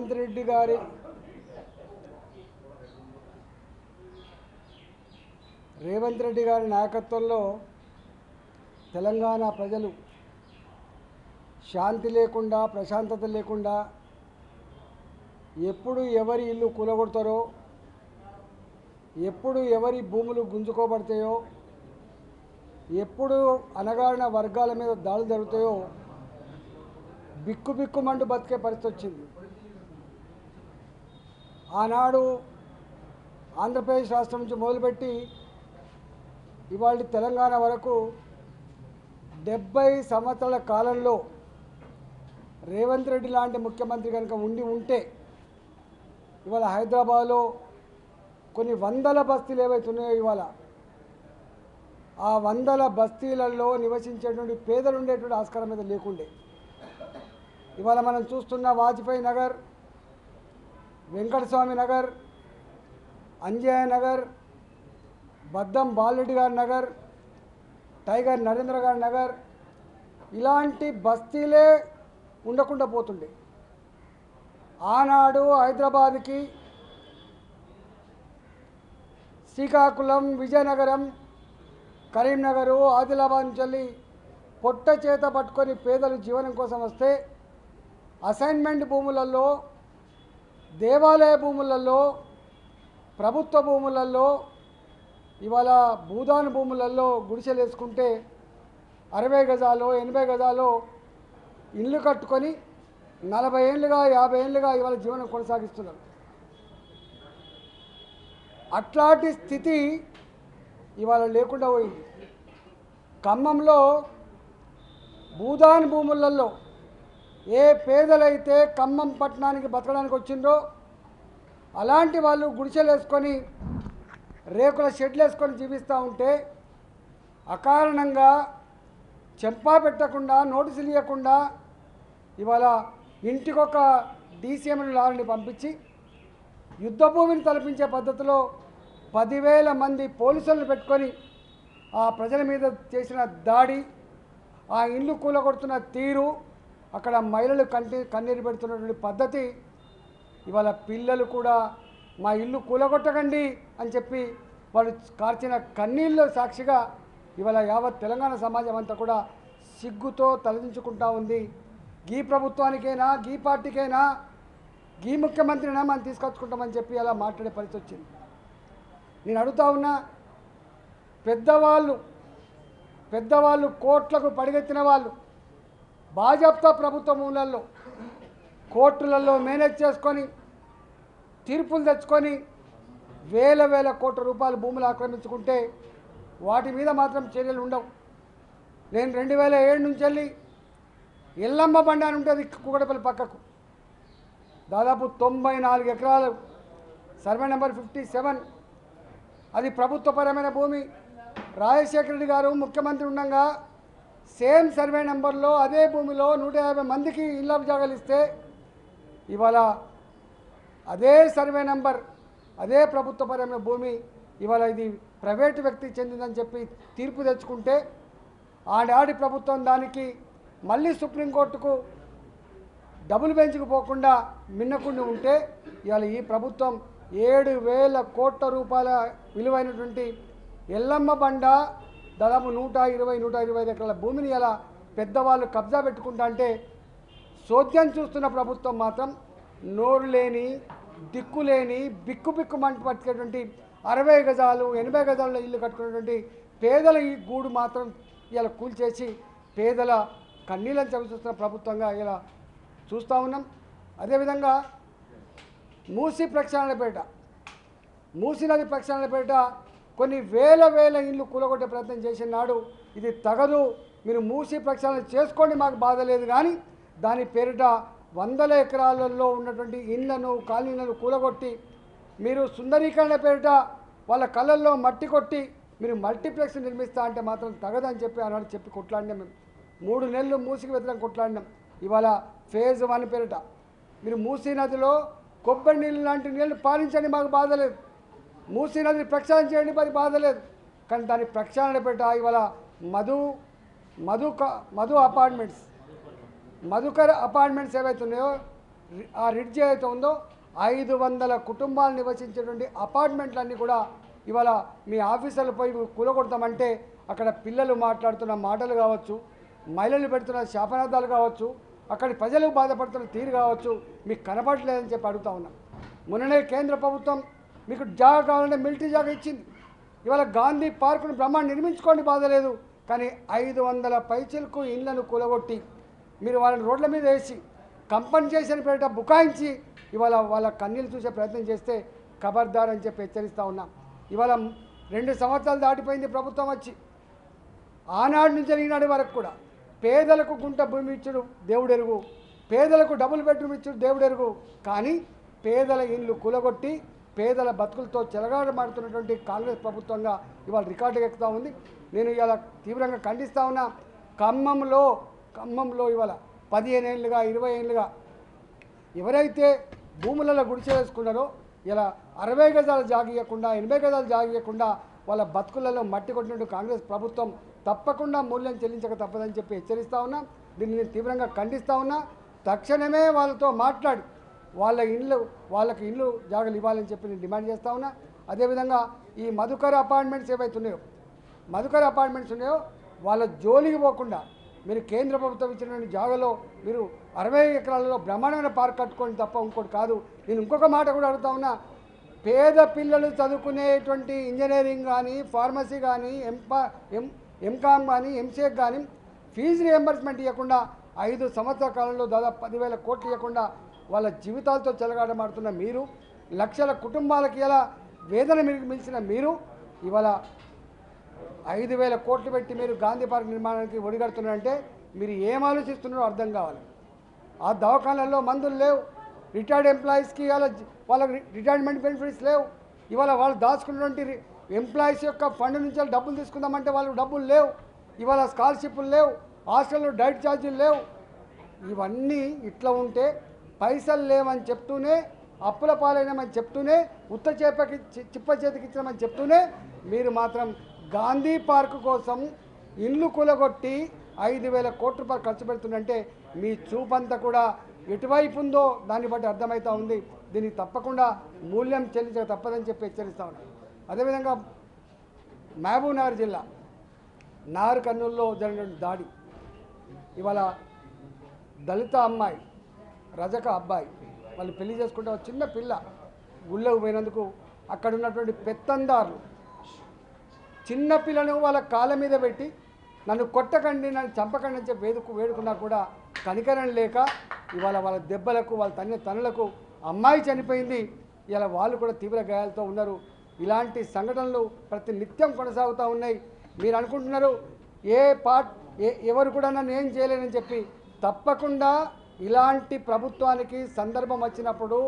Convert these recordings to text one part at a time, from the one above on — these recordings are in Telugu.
రేవంత్ రెడ్డి గారి నాయకత్వంలో తెలంగాణ ప్రజలు శాంతి లేకుండా ప్రశాంతత లేకుండా ఎప్పుడు ఎవరి ఇల్లు కూలగొడతారో, ఎప్పుడు ఎవరి భూములు గుంజుకోబడతాయో, ఎప్పుడు అణగారిన వర్గాల మీద దాడులు జరుగుతాయో బిక్కుబిక్కుమంటూ బతికే పరిస్థితి వచ్చింది. ఆనాడు ఆంధ్రప్రదేశ్ రాష్ట్రం నుంచి మొదలుపెట్టి ఇవాళ తెలంగాణ వరకు 70 సంవత్సరాల కాలంలో రేవంత్ రెడ్డి లాంటి ముఖ్యమంత్రి కనుక ఉంటే ఇవాళ హైదరాబాద్లో కొన్ని వందల బస్తీలు ఏవైతున్నాయో ఇవాళ ఆ వందల బస్తీలలో నివసించేటువంటి పేదలు ఉండేటువంటి ఆస్కారం మీద లేకుండే. ఇవాళ మనం చూస్తున్న వాజ్పేయి నగర్, వెంకటస్వామి నగర్, అంజయ్య నగర్, బద్దం బాలరెడ్డి గారి నగర్, టైగర్ నరేంద్ర గారి నగర్, ఇలాంటి బస్తీలే ఉండకుండా పోతుండే. ఆనాడు హైదరాబాద్కి శ్రీకాకుళం, విజయనగరం, కరీంనగరు, ఆదిలాబాద్ నుంచి పొట్ట చేత పట్టుకొని పేదలు జీవనం కోసం వస్తే అసైన్మెంట్ భూములలో, దేవాలయ భూములలో, ప్రభుత్వ భూములలో, ఇవాళ భూదాన భూములలో గుడిసెలు వేసుకుంటే 60 గజాలు 80 గజాలు ఇల్లు కట్టుకొని 40 ఏళ్ళుగా 50 ఏళ్ళుగా ఇవాళ జీవనం కొనసాగిస్తున్నారు. అట్లాంటి స్థితి ఇవాళ లేకుండా పోయింది. ఖమ్మంలో భూదాన్ భూములలో ఏ పేదలైతే ఖమ్మం పట్టణానికి బతకడానికి వచ్చిందో అలాంటి వాళ్ళు గుడిసెలు వేసుకొని రేకుల షెడ్లు వేసుకొని జీవిస్తూ ఉంటే అకారణంగా చెంపా పెట్టకుండా నోటీసులు ఇవ్వకుండా ఇవాళ ఇంటికొక డీసీఎంని లారీని పంపించి యుద్ధ భూమిని తలపించే పద్ధతిలో 10,000 మంది పోలీసులను పెట్టుకొని ఆ ప్రజల మీద చేసిన దాడి, ఆ ఇల్లు కూలగొడుతున్న తీరు, అక్కడ మహిళలు కన్నీరు పెడుతున్నటువంటి పద్ధతి, ఇవాళ పిల్లలు కూడా మా ఇల్లు కూలగొట్టకండి అని చెప్పి వాళ్ళు కార్చిన కన్నీళ్ళు సాక్షిగా ఇవాళ యావత్ తెలంగాణ సమాజం అంతా కూడా సిగ్గుతో తలదించుకుంటా ఉంది. గీ ప్రభుత్వానికైనా, గీ పార్టీకైనా, గీ ముఖ్యమంత్రినా మనం తీసుకొచ్చుకుంటామని చెప్పి అలా మాట్లాడే పరిస్థితి వచ్చింది. నేను అడుగుతా ఉన్నా, పెద్దవాళ్ళు కోట్లకు పడిగెత్తిన వాళ్ళు భాజపా ప్రభుత్వ మూలల్లో కోర్టులలో మేనేజ్ చేసుకొని తీర్పులు తెచ్చుకొని వేల కోట్ల రూపాయల భూములు ఆక్రమించుకుంటే వాటి మీద మాత్రం చర్యలు ఉండవు. నేను 2007 నుంచి వెళ్ళి ఎల్లమ్మ బండ అని ఉంటుంది కూకటపల్లి పక్కకు, దాదాపు 94 ఎకరాలు, సర్వే నెంబర్ 57, అది ప్రభుత్వపరమైన భూమి. రాజశేఖర రెడ్డి గారు ముఖ్యమంత్రి ఉండగా సేమ్ సర్వే నెంబర్లో అదే భూమిలో 150 మందికి ఇళ్ళ జాగాలు ఇస్తే ఇవాళ అదే సర్వే నెంబర్, అదే ప్రభుత్వపరమైన భూమి ఇవాళ ఇది ప్రైవేటు వ్యక్తికి చెందిందని చెప్పి తీర్పు తెచ్చుకుంటే ఆనాటి ప్రభుత్వం దానికి మళ్ళీ సుప్రీంకోర్టుకు డబుల్ బెంచ్కు పోకుండా మిన్నకుండా ఉంటే ఇవాళ ఈ ప్రభుత్వం 7,000 కోట్ల రూపాయల విలువైనటువంటి ఎల్లమ్మ బండ దాదాపు 125 ఎకరాల భూమిని ఇలా పెద్దవాళ్ళు కబ్జా పెట్టుకుంటా అంటే చోద్యం చూస్తున్న ప్రభుత్వం మాత్రం నోరు లేని, దిక్కులేని, బిక్కుమంటూ పట్టుకునేటువంటి 60 గజాలు 80 గజాల ఇల్లు కట్టుకునేటువంటి పేదల ఈ గూడు మాత్రం ఇలా కూల్చేసి పేదల కన్నీళ్ళని చవిచూస్తున్న ప్రభుత్వంగా ఇలా చూస్తూ ఉన్నాం. అదేవిధంగా మూసీ నది ప్రక్షాళనపేట కొన్ని వేల ఇళ్ళు కూలగొట్టే ప్రయత్నం చేసిన నాడు ఇది తగదు, మీరు మూసీ ప్రక్షాళన చేసుకోండి, మాకు బాధ లేదు, కానీ దాని పేరిట వందల ఎకరాలలో ఉన్నటువంటి ఇళ్లను కాలనీలను కూలగొట్టి మీరు సుందరీకరణ పేరిట వాళ్ళ కళ్ళల్లో మట్టి కొట్టి మీరు మల్టీప్లెక్స్ నిర్మిస్తా అంటే మాత్రం తగదని చెప్పి ఆనాడు చెప్పి కొట్లాడినాం. మేము 3 నెలలు మూసీకి వ్యతిరేకంగా కొట్లాడినాం. ఇవాళ ఫేజ్ 1 పేరిట మీరు మూసీ నదిలో కొబ్బరి నీళ్ళు లాంటి నీళ్ళు పాలించండి, మాకు బాధ లేదు, మూసీ నదిని ప్రక్షాళన చేయండి, మరి బాధ లేదు, కానీ దాని ప్రక్షాళన పేరిట ఇవాళ మధుకర్ అపార్ట్మెంట్స్ ఏవైతే ఉన్నాయో ఆ రిడ్జ్ ఏదైతే ఉందో 500 కుటుంబాలు నివసించేటువంటి అపార్ట్మెంట్లన్నీ కూడా ఇవాళ మీ ఆఫీసర్లు పోయి కూలగొడతామంటే అక్కడ పిల్లలు మాట్లాడుతున్న మాటలు కావచ్చు, మహిళలు పెడుతున్న శాపనార్థాలు కావచ్చు, అక్కడి ప్రజలకు బాధపడుతున్న తీరు కావచ్చు మీకు కనపడలేదని చెప్పి అడుగుతా ఉన్నాం. మొన్ననే కేంద్ర ప్రభుత్వం మీకు జాగా కావాలంటే మిలిటరీ జాగా ఇచ్చింది. ఇవాళ గాంధీ పార్కును బ్రహ్మాండ నిర్మించుకోండి బాధ లేదు, కానీ 500 పైచలకు ఇళ్లను కూలగొట్టి మీరు వాళ్ళని రోడ్ల మీద వేసి కంపెన్సేషన్ పేరిట బుకాయించి ఇవాళ వాళ్ళ కన్నీళ్ళు చూసే ప్రయత్నం చేస్తే ఖబర్దార్ అని చెప్పి హెచ్చరిస్తూ ఉన్నాం. ఇవాళ 2 సంవత్సరాలు దాటిపోయింది ప్రభుత్వం వచ్చి. ఆనాడు నుంచి ఈనాడు వరకు కూడా పేదలకు గుంట భూమి ఇచ్చుడు దేవుడెరుగు, పేదలకు డబుల్ బెడ్రూమ్ ఇచ్చుడు దేవుడెరుగు, కానీ పేదల ఇళ్ళు కూలగొట్టి పేదల బతుకులతో చెలగాటమాడుతున్నటువంటి కాంగ్రెస్ ప్రభుత్వంగా ఇవాళ రికార్డు ఎక్కుతూ ఉంది. నేను ఇవాళ తీవ్రంగా ఖండిస్తూ ఉన్నా. ఖమ్మంలో ఇవాళ 15 ఏళ్ళుగా 20 ఏళ్ళుగా ఎవరైతే భూములలో గుడిసె వేసుకున్నారో ఇలా 60 గజాలు జాగియకుండా 80 గజాలు జాగియకుండా వాళ్ళ బతుకులలో మట్టి కొట్టినట్టు కాంగ్రెస్ ప్రభుత్వం తప్పకుండా మూల్యం చెల్లించక తప్పదని చెప్పి హెచ్చరిస్తూ ఉన్నా. దీన్ని నేను తీవ్రంగా ఖండిస్తూ ఉన్నా. తక్షణమే వాళ్ళతో మాట్లాడి వాళ్ళకి ఇల్లు జాగాలు ఇవ్వాలని చెప్పి నేను డిమాండ్ చేస్తూ ఉన్నా. అదేవిధంగా ఈ మధుకర్ అపార్ట్మెంట్స్ ఏవైతే ఉన్నాయో వాళ్ళ జోలికి పోకుండా మీరు కేంద్ర ప్రభుత్వం ఇచ్చినటువంటి జాగాలో మీరు 60 ఎకరాలలో బ్రహ్మాండమైన పార్క్ కట్టుకోండి తప్ప ఇంకోటి కాదు. నేను ఇంకొక మాట కూడా అడుగుతా ఉన్నా. పేద పిల్లలు చదువుకునేటువంటి ఇంజనీరింగ్ కానీ, ఫార్మసీ కానీ, ఎంకామ్ కానీ, ఎంసీఏ కానీ ఫీజు రియంబర్స్మెంట్ ఇవ్వకుండా 5 సంవత్సరాల కాలంలో దాదాపు 10,000 కోట్లు ఇవ్వకుండా వాళ్ళ జీవితాలతో చెలగాటమాడుతున్న మీరు, లక్షల కుటుంబాలకి ఇలా వేదన మిలిచిన మీరు ఇవాళ 5,000 కోట్లు పెట్టి మీరు గాంధీ పార్క్ నిర్మాణానికి ఒడిగడుతున్నారంటే మీరు ఏం ఆలోచిస్తున్నారో అర్థం కావాలి. ఆ దవాఖానాల్లో మందులు లేవు, రిటైర్డ్ ఎంప్లాయీస్కి ఇవాళ వాళ్ళకి రిటైర్మెంట్ బెనిఫిట్స్ లేవు. ఇవాళ వాళ్ళు దాచుకున్నటువంటి ఎంప్లాయీస్ యొక్క ఫండ్ నుంచి డబ్బులు తీసుకుందామంటే వాళ్ళకి డబ్బులు లేవు. ఇవాళ స్కాలర్షిప్లు లేవు, హాస్టల్లో డైట్ ఛార్జీలు లేవు. ఇవన్నీ ఇట్లా ఉంటే పైసలు లేవని చెప్తూనే, అప్పుల పాలైనామని చెప్తూనే, ఉత్త చేపకి చిప్ప చేతికి ఇచ్చామని చెప్తూనే మీరు మాత్రం గాంధీ పార్కు కోసం ఇల్లు కూలగొట్టి 5,000 కోట్ల రూపాయలు ఖర్చు పెడుతుందంటే మీ చూపంతా కూడా ఎటువైపు ఉందో దాన్ని బట్టి అర్థమవుతూ ఉంది. దీనికి తప్పకుండా మూల్యం చెల్లించక తప్పదని చెప్పి హెచ్చరిస్తూ ఉన్నాం. అదేవిధంగా మహబూబ్ నగర్ జిల్లా నార్ కర్నూలులో జరిగిన దాడి, ఇవాళ దళిత అమ్మాయి రజక అబ్బాయి వాళ్ళు పెళ్లి చేసుకుంటే ఒక చిన్న పిల్ల గుళ్ళకు పోయినందుకు అక్కడ ఉన్నటువంటి పెత్తందారులు చిన్న పిల్లను వాళ్ళ కాళ్ళ మీద పెట్టి నన్ను కొట్టకండి, నన్ను చంపకండి అని చెప్పి వేడుకున్నా కూడా కనికరం లేక ఇవాళ వాళ్ళ దెబ్బలకు, వాళ్ళ తన్నులకు అమ్మాయి చనిపోయింది. ఇలా వాళ్ళు కూడా తీవ్ర గాయాలతో ఉన్నారు. ఇలాంటి సంఘటనలు ప్రతి నిత్యం కొనసాగుతూ ఉన్నాయి. మీరు అనుకుంటున్నారు ఎవరు కూడా నన్ను ఏం చేయలేనని చెప్పి. తప్పకుండా ఇలాంటి ప్రభుత్వానికి సందర్భం వచ్చినప్పుడు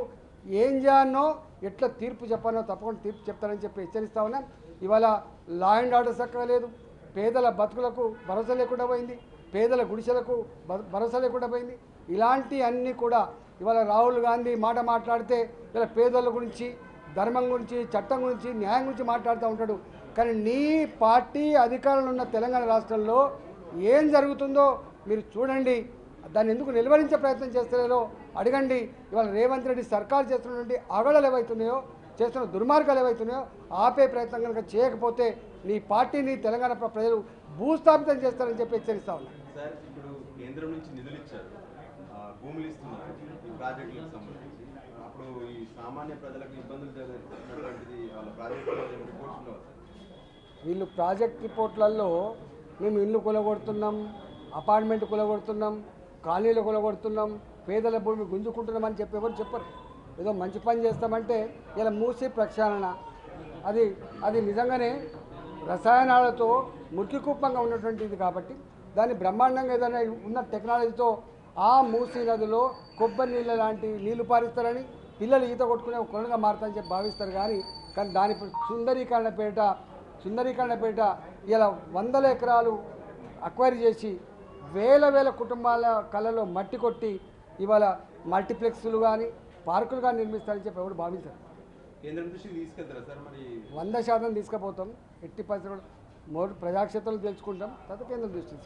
ఏం చేయాలనో, ఎట్లా తీర్పు చెప్పానో తప్పకుండా తీర్పు చెప్తారని చెప్పి హెచ్చరిస్తూ ఉన్నాం. ఇవాళ లా అండ్ ఆర్డర్ చక్కగా లేదు, పేదల బతుకులకు భరోసా లేకుండా పోయింది, పేదల గుడిసెలకు భరోసా లేకుండా పోయింది. ఇలాంటి అన్నీ కూడా ఇవాళ రాహుల్ గాంధీ మాట్లాడితే ఇలా పేదల గురించి, ధర్మం గురించి, చట్టం గురించి, న్యాయం గురించి మాట్లాడుతూ ఉంటాడు. కానీ నీ పార్టీ అధికారంలో ఉన్న తెలంగాణ రాష్ట్రంలో ఏం జరుగుతుందో మీరు చూడండి. దాన్ని ఎందుకు నిలువరించే ప్రయత్నం చేస్తలేరో అడగండి. ఇవాళ రేవంత్ రెడ్డి సర్కారు చేస్తున్నటువంటి ఆగడాలు ఏవైతున్నాయో, చేస్తున్న దుర్మార్గాలు ఏవైతున్నాయో ఆపే ప్రయత్నం కనుక చేయకపోతే నీ పార్టీని తెలంగాణ ప్రజలు భూస్థాపితం చేస్తారని చెప్పి హెచ్చరిస్తా ఉన్నారు. సార్, ఇప్పుడు కేంద్రం నుంచి నిధులు ఇచ్చారు, భూములు ఇస్తున్నారు ఈ ప్రాజెక్టులకు సంబంధించి. అప్పుడు ఈ సామాన్య ప్రజలకు ఇబ్బందులు జరిగినటువంటిది వాళ్ళ ప్రాజెక్టులో రిపోర్ట్స్. వీళ్ళు ప్రాజెక్ట్ రిపోర్ట్లలో మేము ఇల్లు కొలగొడుతున్నాం, అపార్ట్మెంట్ కొలగొడుతున్నాం, కాలనీలు కొలగొడుతున్నాం, పేదల భూమి గుంజుకుంటున్నామని చెప్పి ఎవరు చెప్పరు. ఏదో మంచి పని చేస్తామంటే ఇలా మూసి ప్రక్షాళన అది నిజంగానే రసాయనాలతో మురికి కుప్పంగా ఉన్నటువంటిది కాబట్టి దాన్ని బ్రహ్మాండంగా ఏదైనా ఉన్న టెక్నాలజీతో ఆ మూసీ నదిలో కొబ్బరి నీళ్ళ లాంటి నీళ్లు పారిస్తారని పిల్లలు ఈత కొట్టుకునే కొనగా మారుతారని చెప్పి భావిస్తారు. కానీ దాని సుందరీకరణ పేరిట ఇలా 100 ఎకరాలు అక్వైరీ చేసి వేల కుటుంబాల కళ్ళలో మట్టి కొట్టి ఇవాళ మల్టీప్లెక్స్లు కానీ పార్కులు కానీ నిర్మిస్తారని చెప్పి ఎవరు భావించారు. కేంద్రం దృష్టికి తీసుకెళ్తారా సార్? మరి 100% తీసుకుపోతాం. ఎట్టి పరిస్థితుల్లో ప్రజాక్షేత్రాలు తెలుసుకుంటాం, తర్వాత కేంద్రం దృష్టి